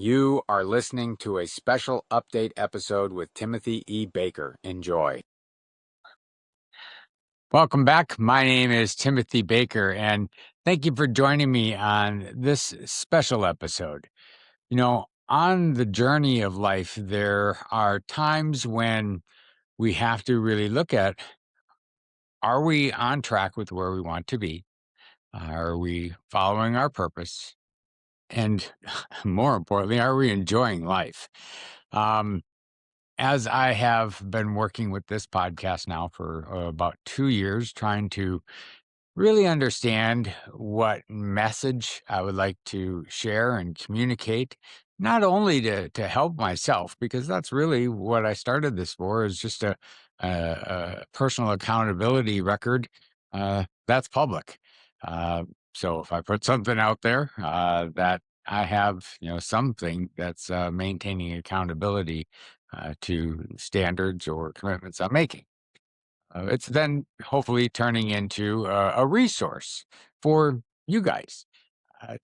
You are listening to a special update episode with Timothy E. Baker. Enjoy. Welcome back. My name is Timothy Baker, and thank you for joining me on this special episode. On the journey of life, there are times when we have to really look at, are we on track with where we want to be? Are we following our purpose? And more importantly, are we enjoying life? Um, as I have been working with this podcast now for about 2 years, trying to really understand what message I would like to share and communicate, not only to help myself, because that's really what I started this for, is just a personal accountability record that's public. So if I put something out there that I have, something that's maintaining accountability to standards or commitments I'm making. It's then hopefully turning into a resource for you guys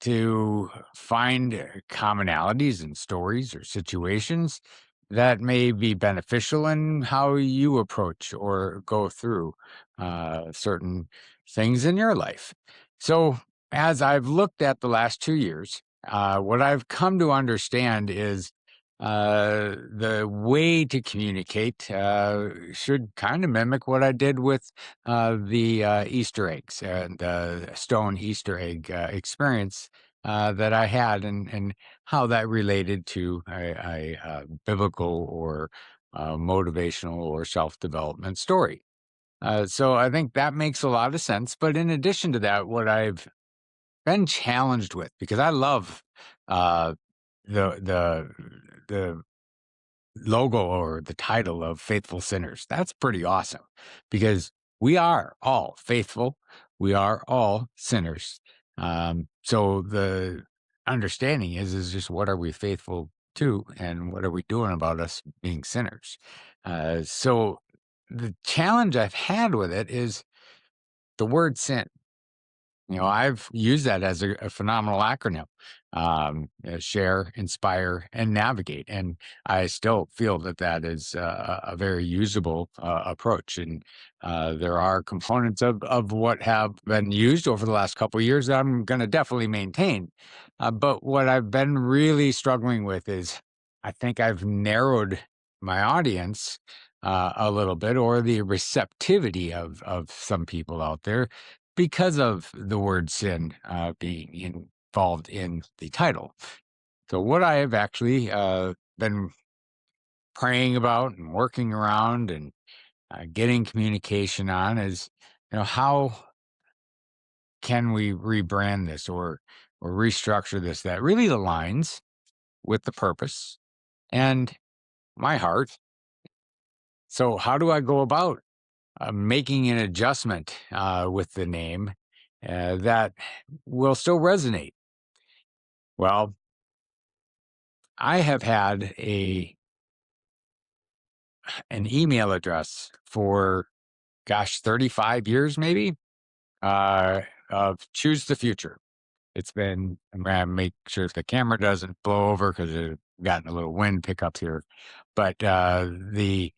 to find commonalities in stories or situations that may be beneficial in how you approach or go through certain things in your life. So, as I've looked at the last 2 years, what I've come to understand is the way to communicate should kind of mimic what I did with the Easter eggs and stone Easter egg experience that I had, and how that related to a biblical or motivational or self development story. So I think that makes a lot of sense. But in addition to that, what I've been challenged with, because I love uh, the logo or the title of Faithful Sinners. That's pretty awesome because we are all faithful. We are all sinners. So the understanding is just, what are we faithful to, and what are we doing about us being sinners? So the challenge I've had with it is the word sin. I've used that as a phenomenal acronym, share, inspire, and navigate. And I still feel that that is a very usable approach. And there are components of what have been used over the last couple of years that I'm going to definitely maintain. But what I've been really struggling with is, I think I've narrowed my audience a little bit, or the receptivity of some people out there, because of the word sin being involved in the title. So, what I have actually been praying about and working around and getting communication on is, how can we rebrand this, or restructure this that really aligns with the purpose and my heart? So, how do I go about making an adjustment with the name that will still resonate? Well, I have had an email address for, gosh, 35 years maybe, of Choose the Future. I'm gonna make sure the camera doesn't blow over because it's gotten a little wind pickup here. But the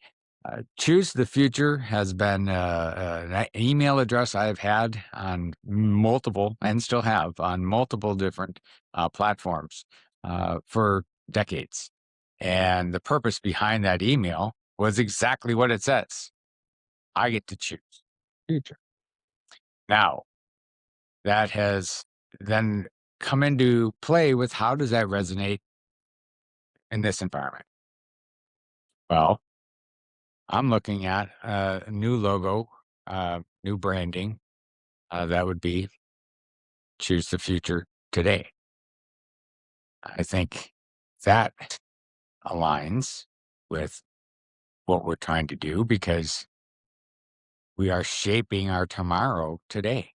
Choose the Future has been an email address I've had on multiple, and still have on multiple different platforms for decades. And the purpose behind that email was exactly what it says: I get to choose future. Now, that has then come into play with, how does that resonate in this environment? Well, I'm looking at a new logo, new branding. That would be Choose the Future Today. I think that aligns with what we're trying to do, because we are shaping our tomorrow today,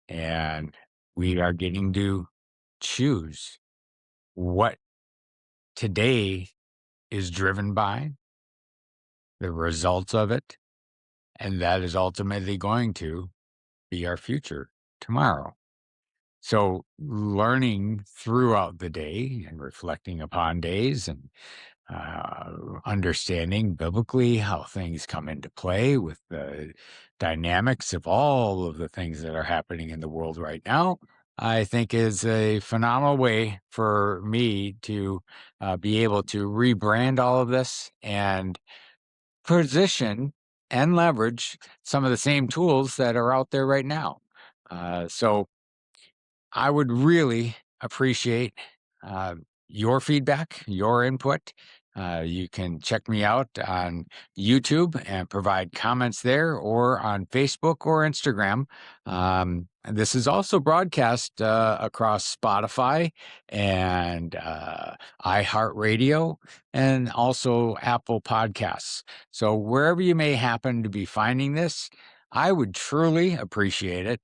and we are getting to choose what today is driven by, the results of it, and that is ultimately going to be our future tomorrow. So learning throughout the day and reflecting upon days and understanding biblically how things come into play with the dynamics of all of the things that are happening in the world right now, I think is a phenomenal way for me to be able to rebrand all of this and position and leverage some of the same tools that are out there right now. So I would really appreciate uh, your feedback, your input. You can check me out on YouTube and provide comments there, or on Facebook or Instagram. And this is also broadcast across Spotify and iHeartRadio, and also Apple Podcasts. So wherever you may happen to be finding this, I would truly appreciate it,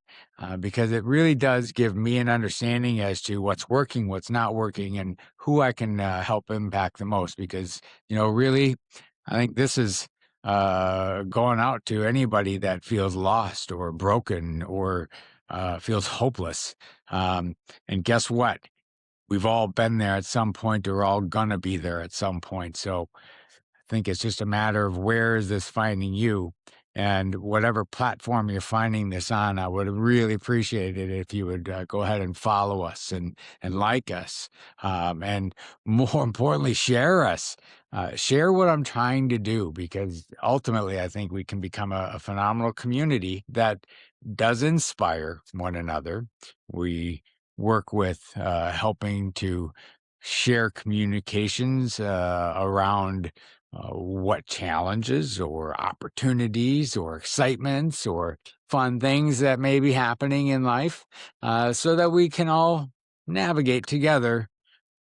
because it really does give me an understanding as to what's working, what's not working, and who I can help impact the most. Because, really, I think this is going out to anybody that feels lost or broken or feels hopeless. Um, and guess what? We've all been there at some point, or all gonna be there at some point. So I think it's just a matter of where is this finding you, and whatever platform you're finding this on, I would really appreciate it if you would go ahead and follow us and like us, and more importantly, share us. Share what I'm trying to do, because ultimately, I think we can become a phenomenal community that does inspire one another. We work with helping to share communications around what challenges or opportunities or excitements or fun things that may be happening in life, so that we can all navigate together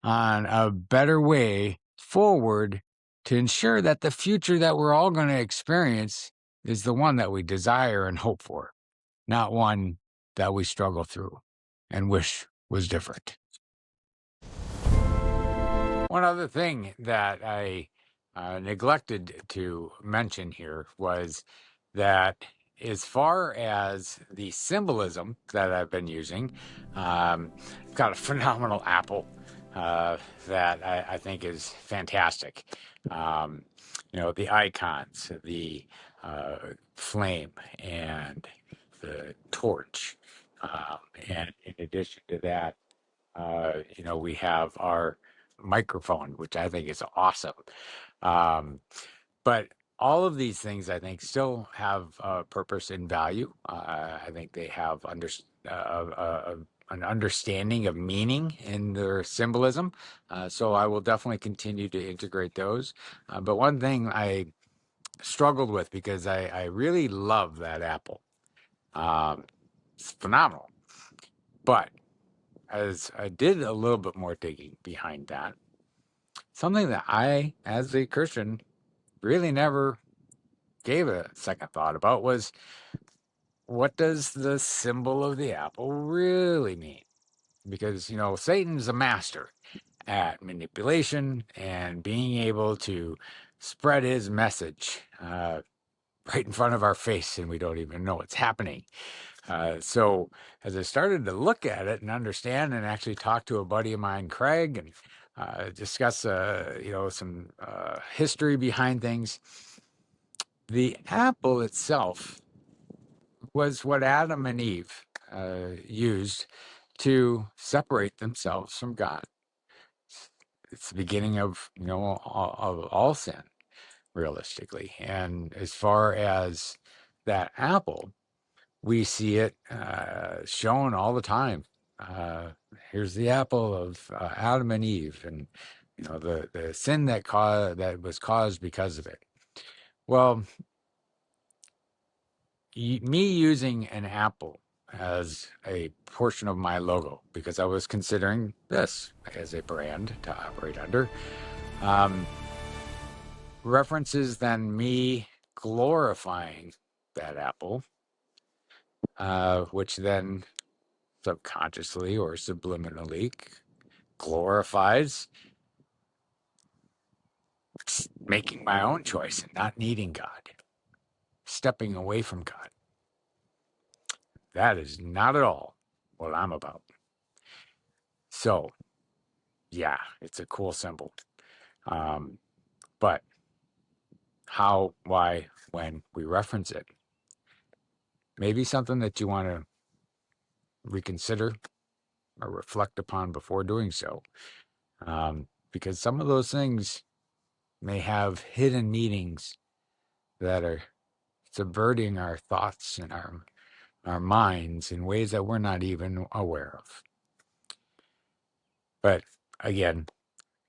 on a better way forward to ensure that the future that we're all going to experience is the one that we desire and hope for, not one that we struggle through and wish was different. One other thing that I neglected to mention here was that, as far as the symbolism that I've been using, I've got a phenomenal apple that I think is fantastic. Um, the icons, the uh, flame, and the torch. And in addition to that, we have our microphone, which I think is awesome. Um, but all of these things, I think, still have purpose and value. I think they have an understanding of meaning in their symbolism. So I will definitely continue to integrate those. But one thing I struggled with, because I really love that apple. It's phenomenal. But as I did a little bit more digging behind that, something that I, as a Christian, really never gave a second thought about was, what does the symbol of the apple really mean? Because, Satan's a master at manipulation and being able to spread his message right in front of our face, and we don't even know what's happening. So as I started to look at it and understand, and actually talk to a buddy of mine, Craig, and discuss, some history behind things, the apple itself was what Adam and Eve used to separate themselves from God. It's the beginning of, of all sin, realistically. And as far as that apple, we see it shown all the time. Uh, Here's the apple of Adam and Eve, and the sin that was caused because of it. Well, me using an apple as a portion of my logo, because I was considering this as a brand to operate under, um, references then me glorifying that apple, which then subconsciously or subliminally glorifies making my own choice and not needing God, stepping away from God. That is not at all what I'm about. So, yeah, it's a cool symbol. Um, but how, why, when we reference it, maybe something that you want to reconsider or reflect upon before doing so. Because some of those things may have hidden meanings that are subverting our thoughts and our minds in ways that we're not even aware of. But again,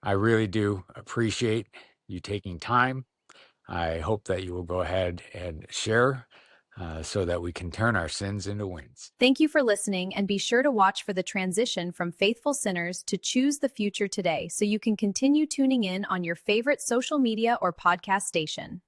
I really do appreciate you taking time. I hope that you will go ahead and share so that we can turn our sins into wins. Thank you for listening, and be sure to watch for the transition from faithful sinners to choose the future today so you can continue tuning in on your favorite social media or podcast station.